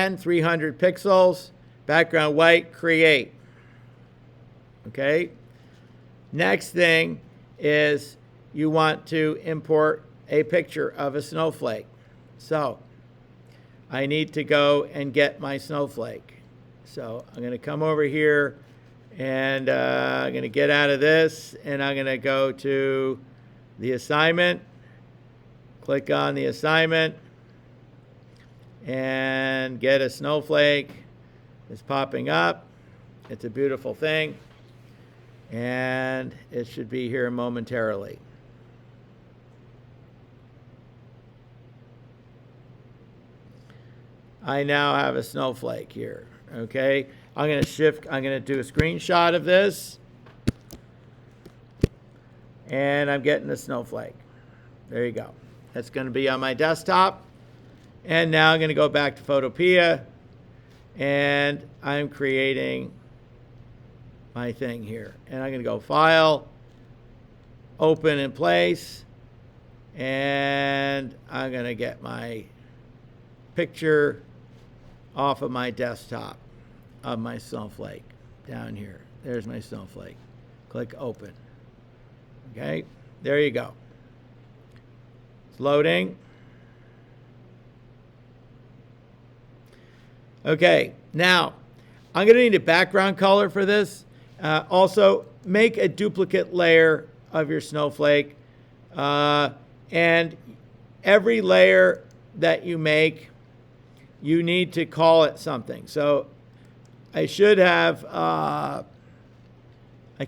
300 pixels, background white, create. Okay. Next thing is you want to import a picture of a snowflake. So I need to go and get my snowflake. So I'm going to come over here and I'm going to get out of this and I'm going to go to the assignment, click on the assignment and get a snowflake. It's popping up. It's a beautiful thing. And it should be here momentarily. I now have a snowflake here. Okay, I'm going to do a screenshot of this. And I'm getting the snowflake. There you go. That's going to be on my desktop. And now I'm going to go back to Photopea. And I'm creating my thing here. And I'm going to go File, Open in Place. And I'm going to get my picture off of my desktop of my snowflake down here. There's my snowflake. Click Open. Okay, there you go. It's loading. Okay, now I'm going to need a background color for this. Also, make a duplicate layer of your snowflake. And every layer that you make, you need to call it something. So I should have, I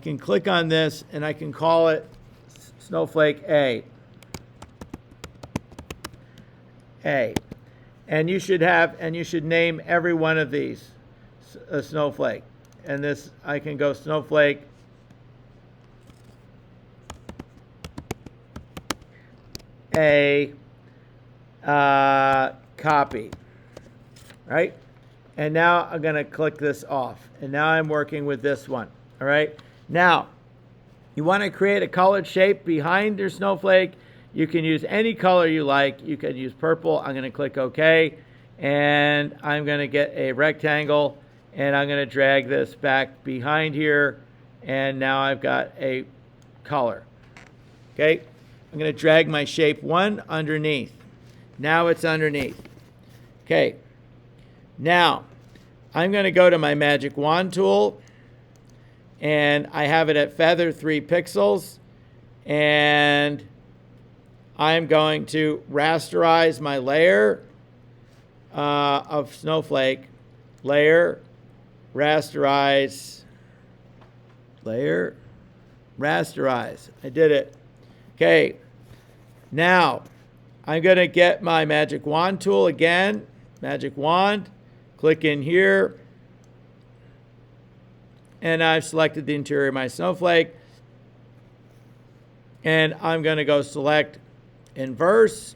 can click on this and I can call it Snowflake A. And you should name every one of these a snowflake. And this, I can go Snowflake A copy, right? And now I'm going to click this off. And now I'm working with this one, all right? Now, you want to create a colored shape behind your snowflake. You can use any color you like. You can use purple. I'm going to click OK. And I'm going to get a rectangle. And I'm going to drag this back behind here. And now I've got a color. Okay? I'm going to drag my shape 1 underneath. Now it's underneath. Okay. Now, I'm going to go to my magic wand tool. And I have it at feather 3 pixels. And I'm going to rasterize my layer of snowflake. Layer, rasterize, layer, rasterize. I did it. Okay. Now, I'm going to get my magic wand tool again. Magic wand. Click in here. And I've selected the interior of my snowflake. And I'm going to go select inverse.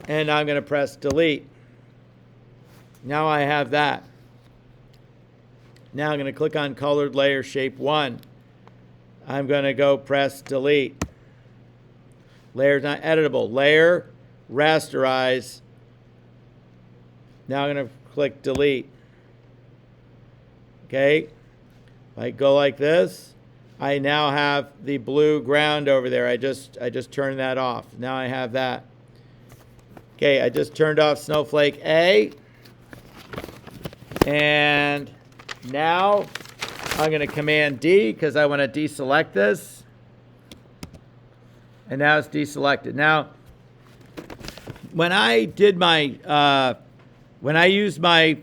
And I'm going to press delete. Now I have that. Now I'm going to click on colored layer shape 1. I'm going to go press delete. Layer is not editable. Layer, rasterize. Now I'm going to click delete. Okay. If I go like this, I now have the blue ground over there. I just turned that off. Now I have that. Okay, I just turned off Snowflake A. And now I'm going to Command D because I want to deselect this. And now it's deselected. Now, when I did my, when I used my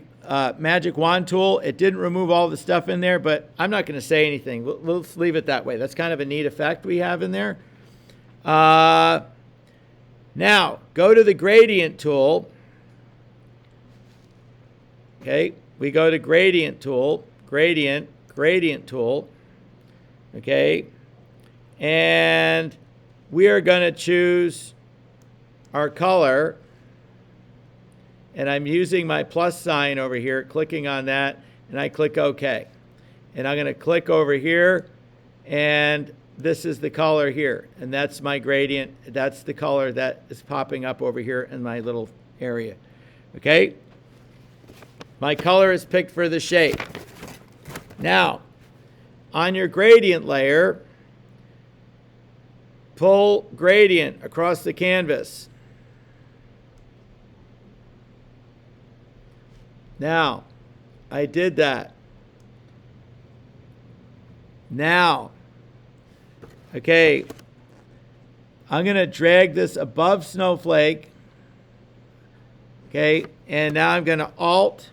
magic wand tool, it didn't remove all the stuff in there, but I'm not going to say anything. We'll leave it that way. That's kind of a neat effect we have in there. Now, go to the gradient tool. Okay, we go to gradient tool, gradient tool. Okay, and we are going to choose our color. And I'm using my plus sign over here, clicking on that, and I click OK. And I'm going to click over here, and this is the color here. And that's my gradient. That's the color that is popping up over here in my little area. Okay? My color is picked for the shape. Now, on your gradient layer, pull gradient across the canvas. Now, I did that. Now, okay, I'm going to drag this above snowflake. Okay, and now I'm going to Alt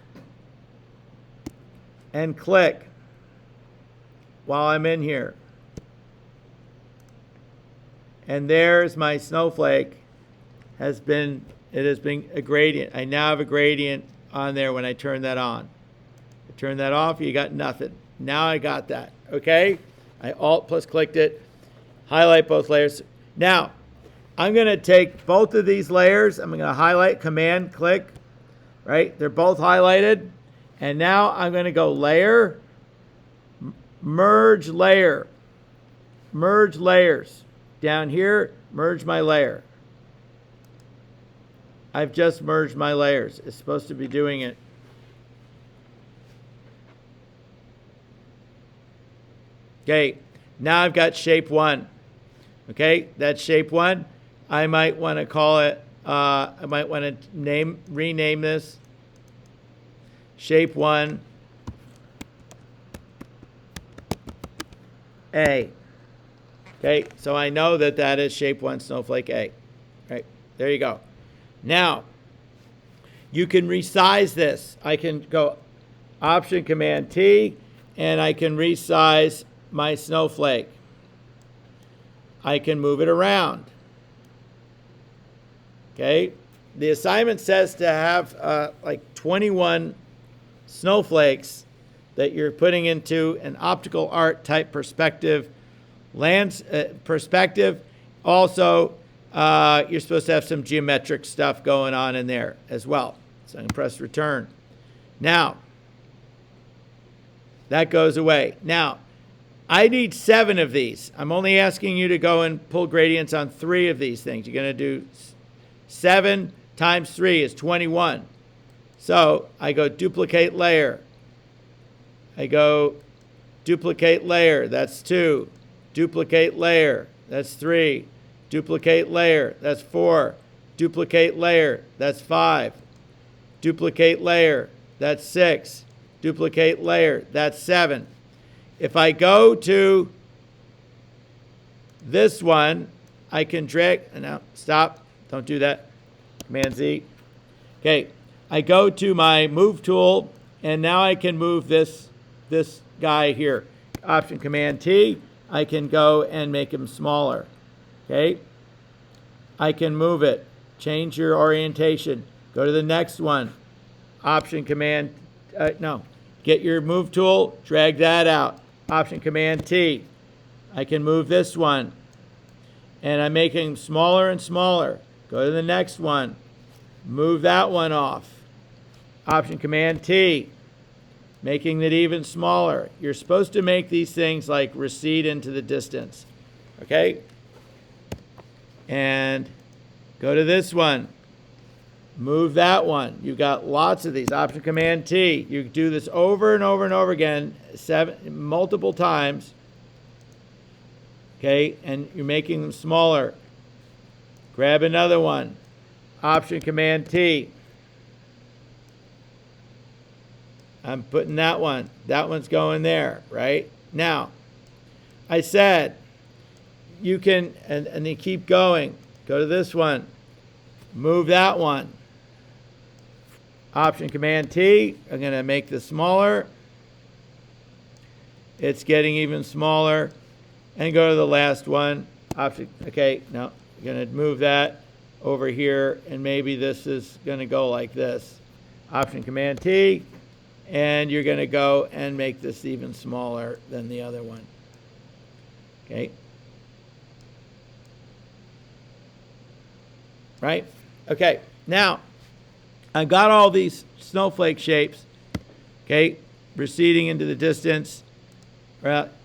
and click while I'm in here. And there's my snowflake. It has been a gradient. I now have a gradient on there when I turn that on. I turn that off, you got nothing. Now I got that, okay? I Alt plus clicked it, highlight both layers. Now, I'm gonna take both of these layers, I'm gonna highlight, Command, click, right? They're both highlighted. And now I'm gonna go Layer, Merge Layer, Merge Layers. Down here, merge my layer. I've just merged my layers. It's supposed to be doing it. Okay, now I've got shape 1. Okay, that's shape 1. I might want to call it, I might want to rename this shape 1 A. Okay, so I know that that is shape 1 snowflake A. Right, there you go. Now, you can resize this. I can go Option Command T, and I can resize my snowflake. I can move it around. Okay, the assignment says to have like 21 snowflakes that you're putting into an optical art type perspective. Perspective. Also, you're supposed to have some geometric stuff going on in there as well. So I can press return. Now, that goes away. Now, I need 7 of these. I'm only asking you to go and pull gradients on 3 of these things. You're going to do 7 times 3 is 21. So I go duplicate layer. I go duplicate layer. That's 2. Duplicate layer, that's 3. Duplicate layer, that's 4. Duplicate layer, that's 5. Duplicate layer, that's 6. Duplicate layer, that's 7. If I go to this one, I can drag, no, stop, don't do that. Command Z. Okay, I go to my move tool, and now I can move this guy here. Option Command T. I can go and make him smaller, okay? I can move it, change your orientation, go to the next one, Option Command, get your move tool, drag that out, Option Command T. I can move this one, and I'm making him smaller and smaller. Go to the next one, move that one off, Option Command T. Making it even smaller. You're supposed to make these things like recede into the distance. Okay? And go to this one. Move that one. You've got lots of these. Option Command T. You do this over and over and over again, multiple times. Okay? And you're making them smaller. Grab another one. Option Command T. I'm putting that one. That one's going there, right? Now, I said you can, and then keep going. Go to this one. Move that one. Option Command T. I'm going to make this smaller. It's getting even smaller. And go to the last one. Option, okay, no, you're going to move that over here, and maybe this is going to go like this. Option Command T. And you're going to go and make this even smaller than the other one. Okay? Right? Okay. Now, I've got all these snowflake shapes. Okay? Receding into the distance.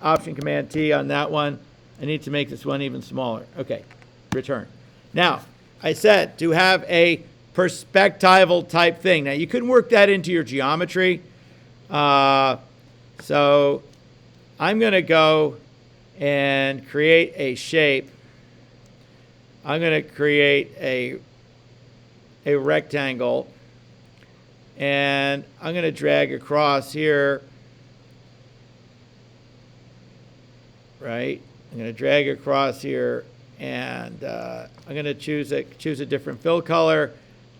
Option Command T on that one. I need to make this one even smaller. Okay. Return. Now, I said to have a perspectival type thing. Now, you can work that into your geometry. So I'm going to go and create a shape. I'm going to create a rectangle. And I'm going to drag across here. Right? I'm going to drag across here. And I'm going to choose a different fill color.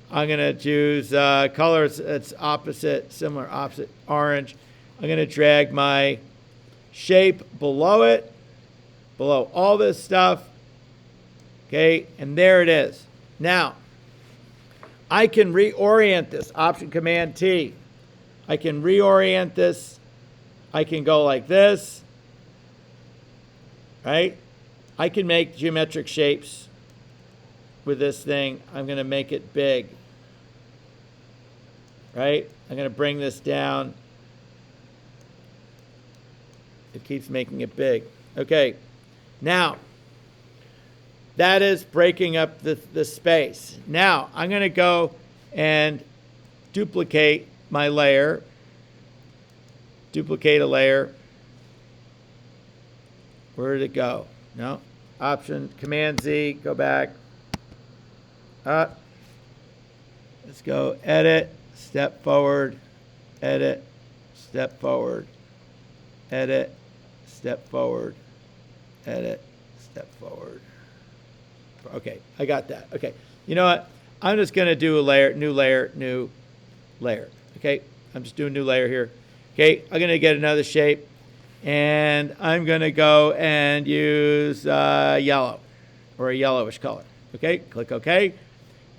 I'm going to choose colors that's opposite, similar, opposite, orange. I'm going to drag my shape below it, below all this stuff. Okay, and there it is. Now, I can reorient this, Option Command T. I can reorient this. I can go like this, right? I can make geometric shapes with this thing. I'm going to make it big, right? I'm going to bring this down. It keeps making it big. Okay, now that is breaking up the space. Now I'm going to go and duplicate my layer. Duplicate a layer. Where did it go? No. Option, Command Z, go back. Let's go edit, step forward, edit, step forward, edit, step forward, edit, step forward. Okay, I got that. Okay, you know what? I'm just going to do a layer, new layer, new layer. Okay, I'm just doing a new layer here. Okay, I'm going to get another shape, and I'm going to go and use yellow, or a yellowish color. Okay, click OK.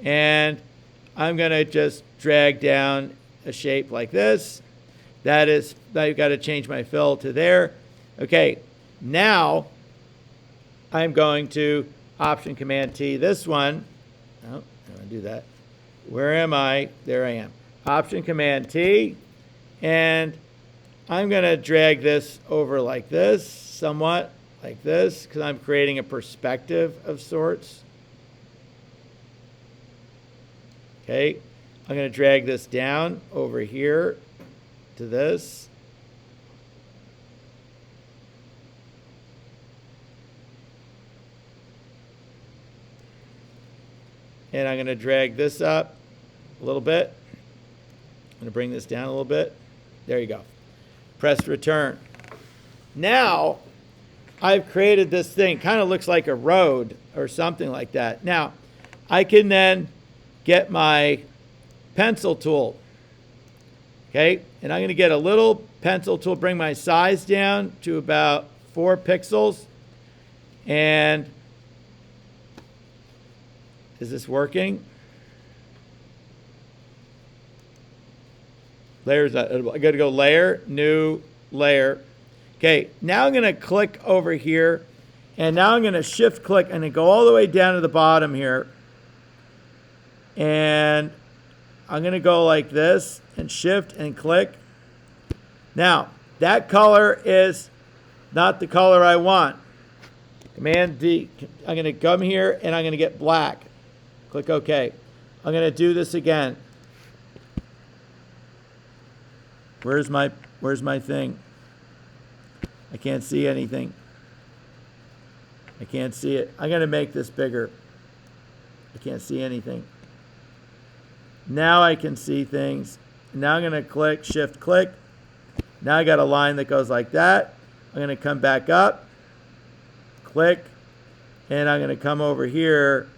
And I'm going to just drag down a shape like this. That is, I've got to change my fill to there. Okay, now I'm going to Option Command T this one. Oh, I don't want to do that. Where am I? There I am. Option Command T. And I'm going to drag this over like this, somewhat like this, because I'm creating a perspective of sorts. Okay, I'm going to drag this down over here to this. And I'm going to drag this up a little bit. I'm going to bring this down a little bit. There you go. Press return. Now, I've created this thing. Kind of looks like a road or something like that. Now, I can then get my pencil tool. Okay, and I'm going to get a little pencil tool, bring my size down to about 4 pixels. And is this working? Layers, I got to go layer, new layer. Okay, now I'm going to click over here, and now I'm going to shift click and then go all the way down to the bottom here. And I'm going to go like this and shift and click. Now, that color is not the color I want. Command D, I'm going to come here and I'm going to get black. Click OK. I'm going to do this again. Where's my thing? I can't see anything. I can't see it. I'm going to make this bigger. I can't see anything. Now I can see things. Now I'm going to click, shift click. Now I got a line that goes like that. I'm going to come back up, click, and I'm going to come over here,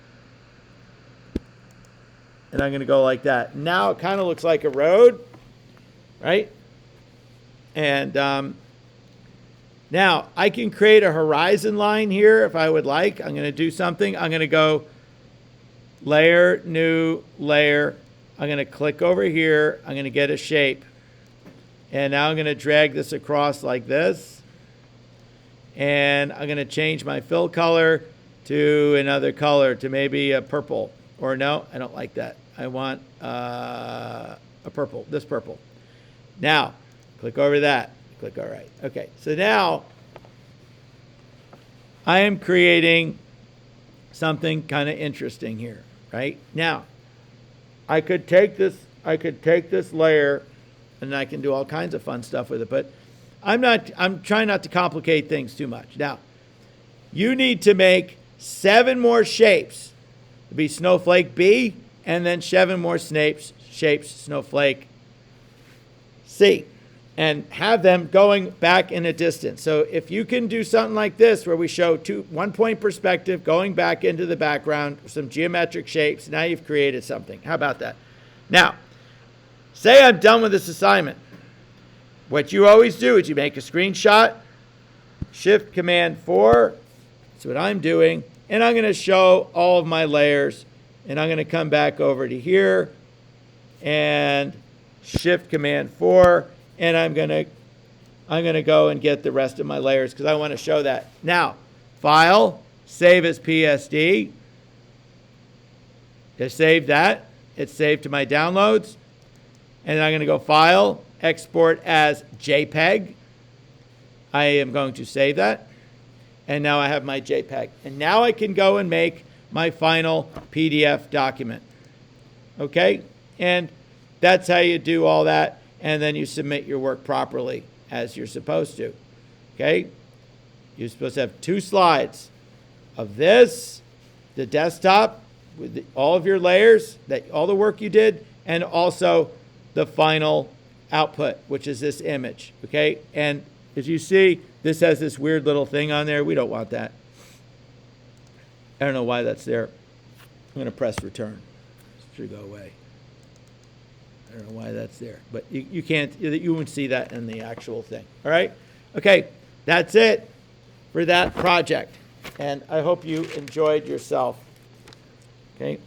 and I'm going to go like that. Now it kind of looks like a road, right? And now I can create a horizon line here if I would like. I'm going to do something. I'm going to go layer, new layer. I'm going to click over here. I'm going to get a shape. And now I'm going to drag this across like this. And I'm going to change my fill color to another color, to maybe a purple. Or no, I don't like that. I want a purple, this purple. Now, click over that. Click all right. Okay, so now I am creating something kind of interesting here, right? Now, I could take this layer, and I can do all kinds of fun stuff with it, but I'm trying not to complicate things too much. Now, you need to make 7 more shapes. It'll be snowflake B, and then 7 more shapes, snowflake C, and have them going back in a distance. So if you can do something like this, where we show 1-point perspective going back into the background, some geometric shapes, now you've created something. How about that? Now, say I'm done with this assignment. What you always do is you make a screenshot, Shift Command 4, that's what I'm doing, and I'm going to show all of my layers, and I'm going to come back over to here, and Shift Command 4, and I'm going to go and get the rest of my layers because I want to show that. Now, File, Save as PSD. I saved that. It's saved to my downloads. And then I'm going to go File, Export as JPEG. I am going to save that. And now I have my JPEG. And now I can go and make my final PDF document. Okay? And that's how you do all that. And then you submit your work properly as you're supposed to. Okay? You're supposed to have 2 slides of this, the desktop, with all of your layers, all the work you did, and also the final output, which is this image. Okay? And as you see, this has this weird little thing on there. We don't want that. I don't know why that's there. I'm going to press return. It should go away. I don't know why that's there, but you can't, you won't see that in the actual thing. All right? Okay, that's it for that project. And I hope you enjoyed yourself. Okay?